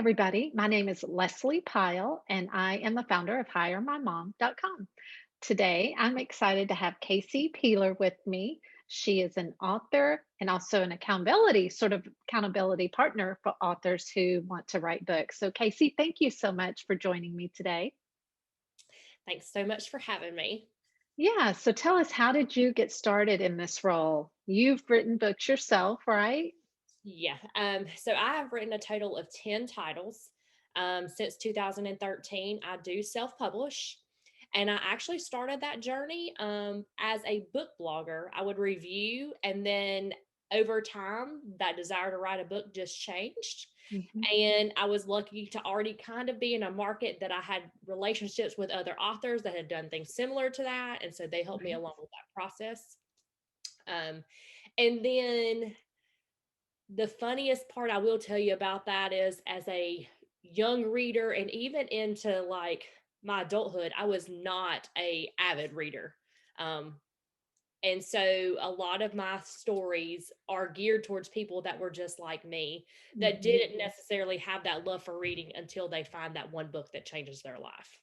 everybody. My name is Leslie Pyle, and I am the founder of HireMyMom.com. Today, I'm excited to have Casey Peeler with me. She is an author and also an accountability partner for authors who want to write books. So, Casey, thank you so much for joining me today. Thanks so much for having me. Yeah, so tell us, how did you get started in this role? You've written books yourself, right? Yeah. So I have written a total of 10 titles since 2013. I do self publish. And I actually started that journey as a book blogger. I would review, and then over time, that desire to write a book just changed. Mhm. And I was lucky to already kind of be in a market that I had relationships with other authors that had done things similar to that. And so they helped me Right. along with that process. Um, and then the funniest part I will tell you about that is, as a young reader and even into like my adulthood, I was not a avid reader. Um, and so a lot of my stories are geared towards people that were just like me, that Mhm. didn't necessarily have that love for reading until they find that one book that changes their life.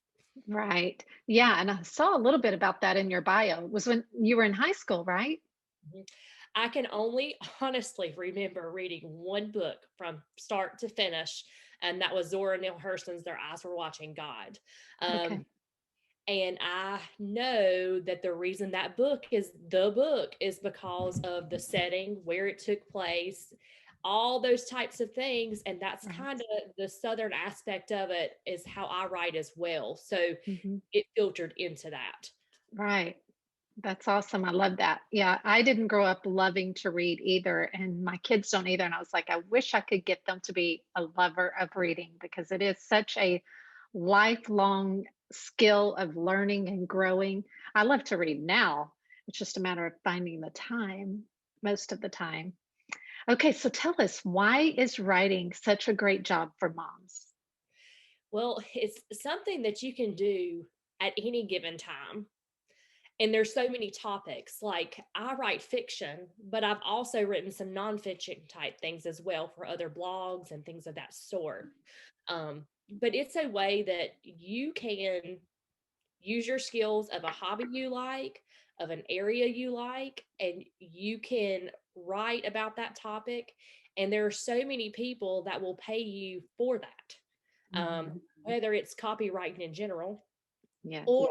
Right. Yeah, and I saw a little bit about that in your bio. It was when you were in high school, right? Mhm. I can only honestly remember reading one book from start to finish, and that was Zora Neale Hurston's Their Eyes Were Watching God. Okay. Um, and I know that the reason that book is the book is because of the setting, where it took place, all those types of things. And that's kind Right. of the Southern aspect of it, is how I write as well. So Mhm. it filtered into that. Right. That's awesome. I love that. Yeah, I didn't grow up loving to read either, and my kids don't either. And I was like, I wish I could get them to be a lover of reading because it is such a lifelong skill of learning and growing. I love to read now. It's just a matter of finding the time most of the time. Okay, so tell us, why is writing such a great job for moms? Well, it's something that you can do at any given time. And there's so many topics. Like, I write fiction, but I've also written some nonfiction type things as well for other blogs and things of that sort. But it's a way that you can use your skills of a hobby you like, of an area you like, and you can write about that topic. And there are so many people that will pay you for that, Mhm. whether it's copywriting in general, Yes. or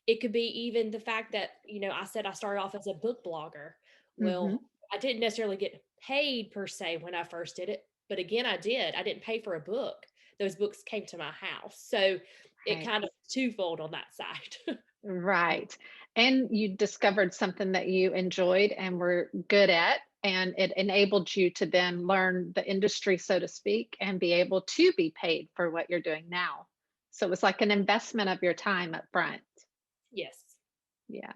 it could be even the fact that, I said I started off as a book blogger. Mhm. Well, I didn't necessarily get paid per se when I first did it, but again, I did. I didn't pay for a book. Those books came to my house. So it Right. kind of twofold on that side. Right. And you discovered something that you enjoyed and were good at, and it enabled you to then learn the industry, so to speak, and be able to be paid for what you're doing now. So it was like an investment of your time up front. Yes. Yeah.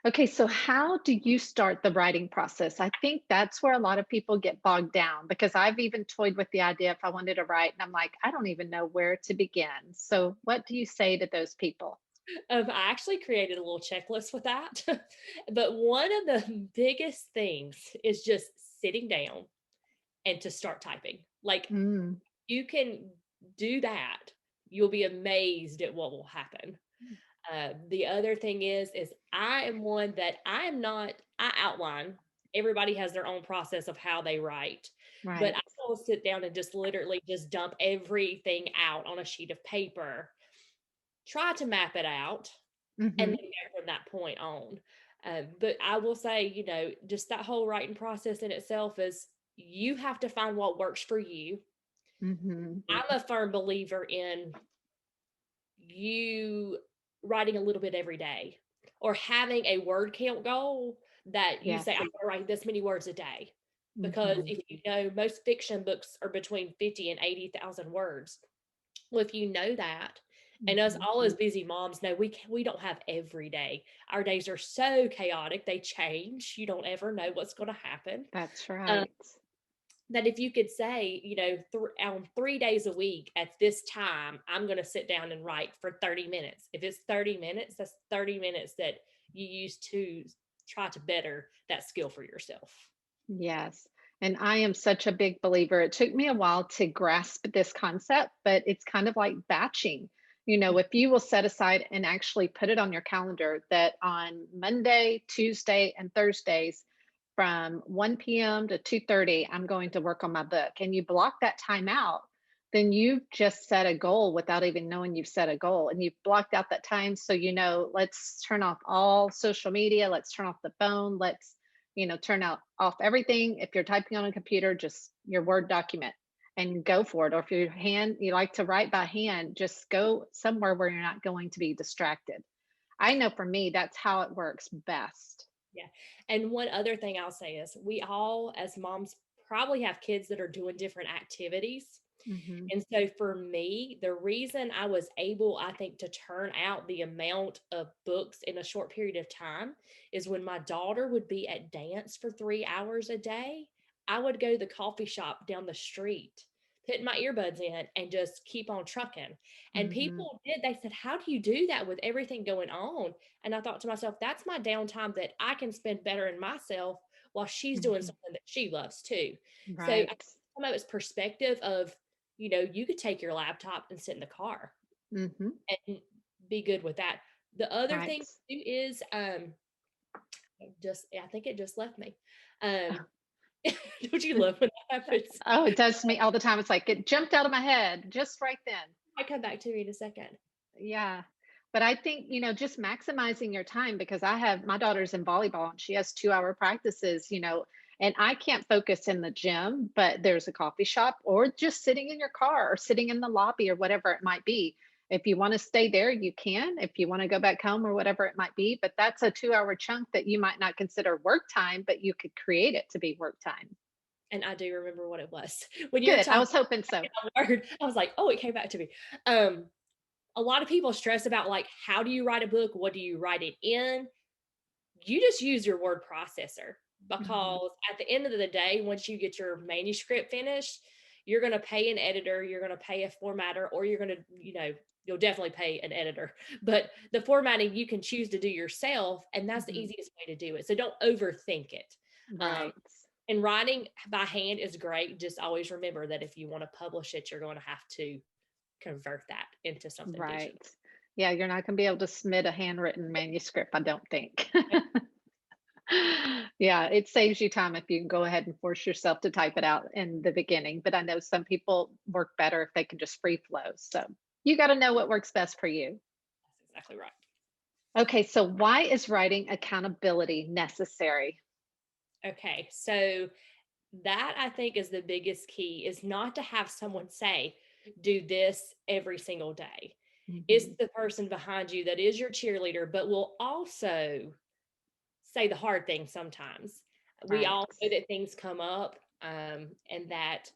Okay, so how do you start the writing process? I think that's where a lot of people get bogged down because I've even toyed with the idea if I wanted to write, and I'm like, I don't even know where to begin. So, what do you say to those people? I actually created a little checklist with that. But one of the biggest things is just sitting down and to start typing. Like, Mm, you can do that. You'll be amazed at what will happen. The other thing is I am one that I am not, I outline. Everybody has their own process of how they write, but I right. will sit down and just literally just dump everything out on a sheet of paper, try to map it out, and then Hmm. go from that point on. But I will say, just that whole writing process in itself is, you have to find what works for you. Hmm. I'm a firm believer in you writing a little bit every day, or having a word count goal that you say, Yes. I'm going to write this many words a day. Because Hmm. if you know, most fiction books are between 50 and 80,000 words. Well, if you know that, and us Hmm. all as busy moms know, we don't have every day. Our days are so chaotic, they change. You don't ever know what's going to happen. That's Um, right. that if you could say, on 3 days a week at this time, I'm going to sit down and write for 30 minutes. If it's 30 minutes, that's 30 minutes that you use to try to better that skill for yourself. Yes. And I am such a big believer. It took me a while to grasp this concept, but it's kind of like batching. If you will set aside and actually put it on your calendar that on Monday, Tuesday, and Thursdays from 1 p.m. to 2:30, I'm going to work on my book, and you block that time out, then you've just set a goal without even knowing you've set a goal. And you've blocked out that time. So, let's turn off all social media, let's turn off the phone, let's turn out off everything. If you're typing on a computer, just your Word document and go for it. Or if you like to write by hand, just go somewhere where you're not going to be distracted. I know for me, that's how it works best. Yeah. And one other thing I'll say is we all, as moms, probably have kids that are doing different activities. Hmm. And so for me, the reason I was able, I think, to turn out the amount of books in a short period of time is when my daughter would be at dance for 3 hours a day, I would go to the coffee shop down the street, put my earbuds in, and just keep on trucking. And Hmm. people did, they said, "How do you do that with everything going on?" And I thought to myself, that's my downtime that I can spend better in myself while she's doing Hmm. something that she loves too. So I Right. some of it's perspective of, you could take your laptop and sit in the car Hmm. and be good with that. The other Right. thing too is just I think it just left me. Um don't you love when that happens? Oh, it does to me all the time. It's like it jumped out of my head just right then. I come back to me in a second. Yeah. But I think, just maximizing your time, because I have my daughter's in volleyball and she has 2-hour practices, and I can't focus in the gym, but there's a coffee shop or just sitting in your car or sitting in the lobby or whatever it might be. If you want to stay there, you can. If you want to go back home or whatever it might be, but that's a 2-hour chunk that you might not consider work time, but you could create it to be work time. And I do remember what it was. When you were Good. I talking was hoping so. about word, I was like, oh, it came back to me. Um, a lot of people stress about like, how do you write a book? What do you write it in? You just use your word processor, Hmm. because at the end of the day, once you get your manuscript finished, you're going to pay an editor, you're going to pay a formatter, or you're going to, you'll definitely pay an editor. But the formatting you can choose to do yourself, and that's the Hmm. easiest way to do it. So don't overthink it. Um, Right. and writing by hand is great. Just always remember that if you want to publish it, you're going to have to convert that into something digital. Right. Yeah, you're not gonna be able to submit a handwritten manuscript, I don't think. Yeah, it saves you time if you can go ahead and force yourself to type it out in the beginning, but I know some people work better if they can just free flow, so you gotta know what works best for you. That's exactly right. Okay, so why is writing accountability necessary? Okay, so that I think is the biggest key, is not to have someone say, do this every single day. It's Mhm. the person behind you that is your cheerleader, but will also say the hard things sometimes. We Right. all know that things come up, and that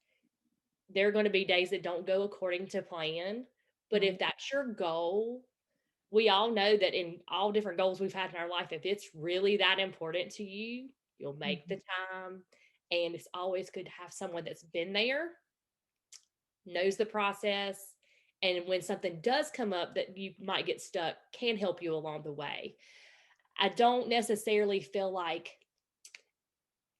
there are going to be days that don't go according to plan. But if Right. that's your goal, we all know that in all different goals we've had in our life, if it's really that important to you, you'll make the Mhm. time. And it's always good to have someone that's been there, knows the process, and when something does come up that you might get stuck, can help you along the way. I don't necessarily feel like,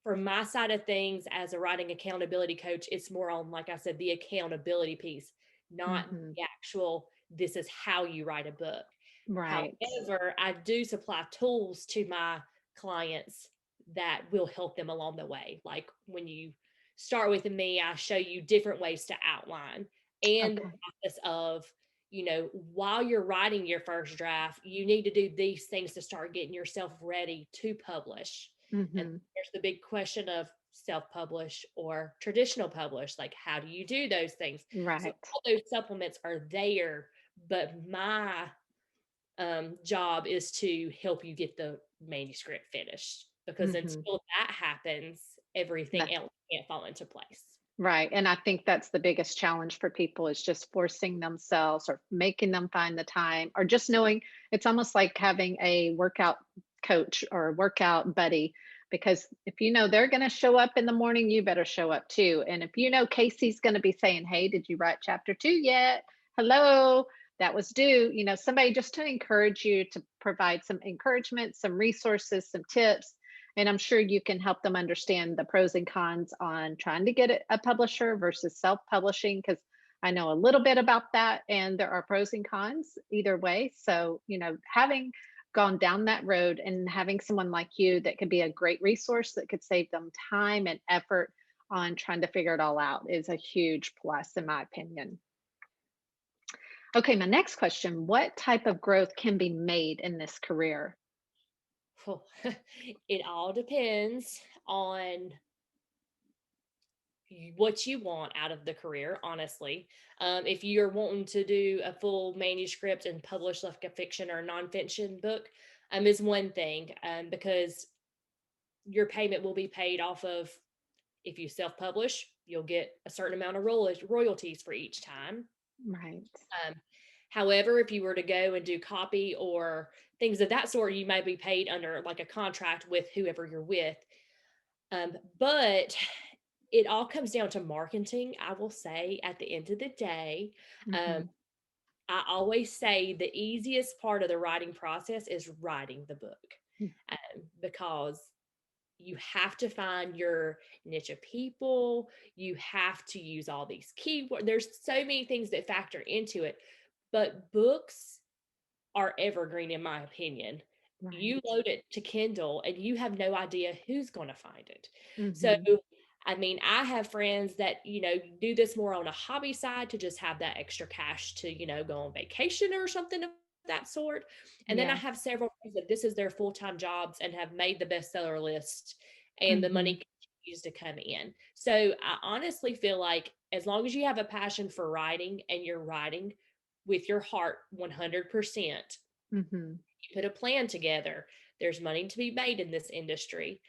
from my side of things as a writing accountability coach, it's more on, like I said, the accountability piece, not Mhm. the actual, this is how you write a book. Right. However, I do supply tools to my clients that will help them along the way. Like when you start with me, I show you different ways to outline, and the Okay. process of, while you're writing your first draft, you need to do these things to start getting yourself ready to publish. And Mhm. there's the big question of self-publish or traditional publish. Like, how do you do those things? So Right. all those supplements are there, but my job is to help you get the manuscript finished, because Mhm. until that happens, everything else can't fall into place. Right. And I think that's the biggest challenge for people is just forcing themselves or making them find the time or just knowing it's almost like having a workout coach or a workout buddy. Because if you know they're going to show up in the morning, you better show up too. And if you know Casey's going to be saying, "Hey, did you write chapter 2 yet? Hello, that was due." Somebody just to encourage you, to provide some encouragement, some resources, some tips, And I'm sure you can help them understand the pros and cons on trying to get a publisher versus self-publishing, because I know a little bit about that and there are pros and cons either way. So, having gone down that road and having someone like you that could be a great resource that could save them time and effort on trying to figure it all out is a huge plus, in my opinion. Okay, my next question: what type of growth can be made in this career? Phew. It all depends on what you want out of the career, honestly. If you're wanting to do a full manuscript and publish like a fiction or a nonfiction book, is one thing, because your payment will be paid off of, if you self-publish, you'll get a certain amount of royalties for each time. Right. Um, However, if you were to go and do copy or things of that sort, you may be paid under like a contract with whoever you're with. But it all comes down to marketing, I will say, at the end of the day. Um, Hmm. I always say the easiest part of the writing process is writing the book, because you have to find your niche of people. You have to use all these keywords. There's so many things that factor into it, but books are evergreen, in my opinion. You Right. load it to Kindle and you have no idea who's going to find it. So, Hmm. I mean, I have friends that, do this more on a hobby side to just have that extra cash to, go on vacation or something of that sort. And then I Yeah. have several friends that this is their full-time jobs and have made the bestseller list and the Hmm. money continues to come in. So I honestly feel like as long as you have a passion for writing and you're writing with your heart 100%, Hmm. you put a plan together, there's money to be made in this industry.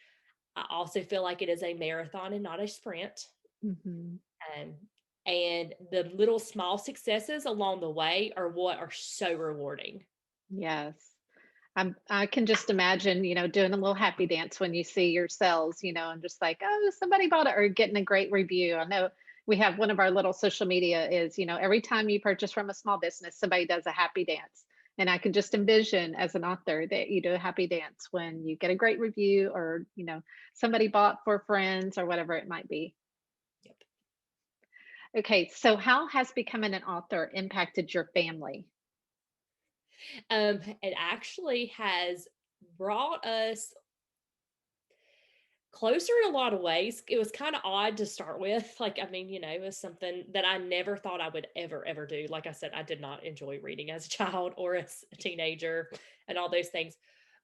I also feel like it is a marathon and not a sprint. Hmm. Um, and the little small successes along the way are what are so rewarding. Yes. I can just imagine, doing a little happy dance when you see your sales, and just like, oh, somebody bought it, or getting a great review. I know we have one of our little social media is, every time you purchase from a small business, somebody does a happy dance. And I can just envision as an author that you do a happy dance when you get a great review, or, somebody bought for friends or whatever it might be. Yep. Okay. So how has becoming an author impacted your family? It actually has brought us closer in a lot of ways. It was kind of odd to start with. Like, I mean, it was something that I never thought I would ever do. Like I said, I did not enjoy reading as a child or as a teenager and all those things.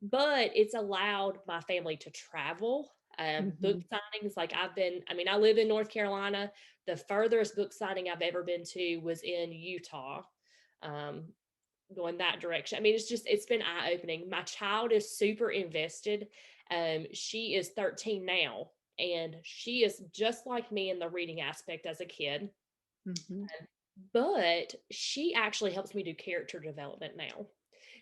But it's allowed my family to travel. Book Hmm. signings, like I mean, I live in North Carolina. The furthest book signing I've ever been to was in Utah. Um, Going that direction. I mean, it's been eye opening. My child is super invested. She is 13 now, and she is just like me in the reading aspect as a kid, Hmm. but she actually helps me do character development now. Oh,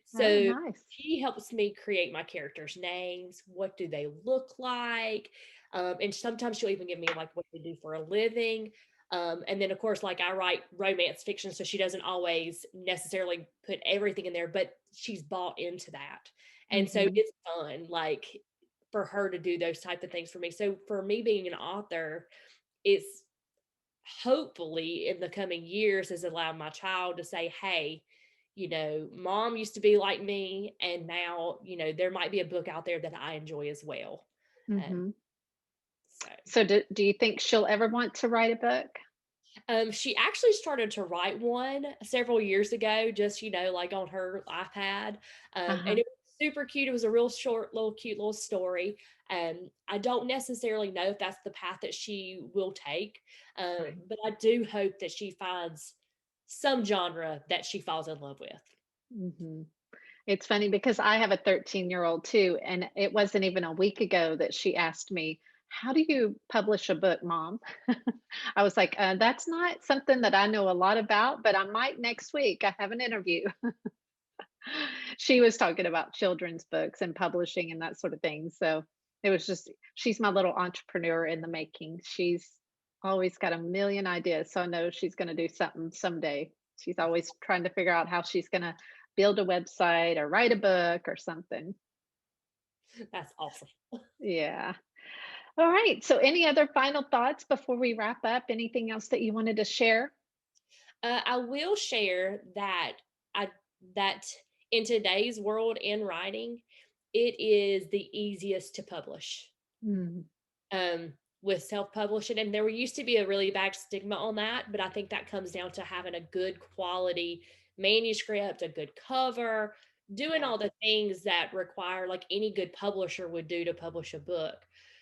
So nice. she helps me create my characters' names. What do they look like? And sometimes she'll even give me like what they do for a living. And then, of course, like I write romance fiction, so she doesn't always necessarily put everything in there, but she's bought into that. And so Hmm. it's fun, like for her to do those type of things for me. So for me being an author, it's hopefully in the coming years has allowed my child to say, hey, mom used to be like me, and now, there might be a book out there that I enjoy as well. Um, Hmm. so So do you think she'll ever want to write a book? She actually started to write one several years ago, just, like on her iPad. And Uh-huh. it was super cute. It was a real short, little cute little story. I don't necessarily know if that's the path that she will take, Right. but I do hope that she finds some genre that she falls in love with. Hmm. It's funny because I have a 13-year-old too, and it wasn't even a week ago that she asked me, "How do you publish a book, Mom?" I was like, "That's not something that I know a lot about, but I might next week. I have an interview." She was talking about children's books and publishing and that sort of thing. So it was just, she's my little entrepreneur in the making. She's always got a million ideas. So I know she's going to do something someday. She's always trying to figure out how she's going to build a website or write a book or something. That's awesome. Yeah. All right. So, any other final thoughts before we wrap up? Anything else that you wanted to share? I will share that I that in today's world in writing, it is the easiest to publish. Mm, um, with self-publishing, and there used to be a really bad stigma on that, but I think that comes down to having a good quality manuscript, a good cover, doing yeah. all the things that require like any good publisher would do to publish a book.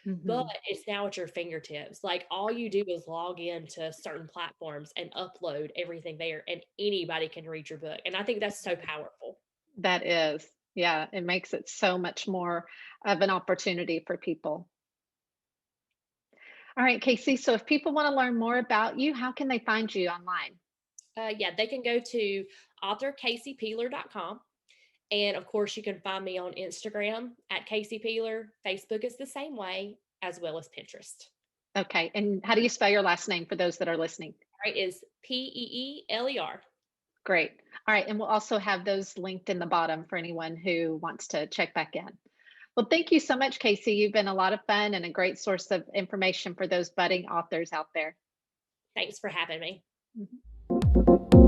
But Hmm. it's now at your fingertips. Like all you do is log into certain platforms and upload everything there, and anybody can read your book. And I think that's so powerful. That is. Yeah. It makes it so much more of an opportunity for people. All right, Casey. So, if people want to learn more about you, how can they find you online? Yeah, they can go to authorcaseypeeler.com. And of course, you can find me on Instagram at Casey Peeler. Facebook is the same way, as well as Pinterest. Okay. And how do you spell your last name for those that are listening? All right, is Peeler. Great. All right. And we'll also have those linked in the bottom for anyone who wants to check back in. Well, thank you so much, Casey. You've been a lot of fun and a great source of information for those budding authors out there. Thanks for having me. Mhm.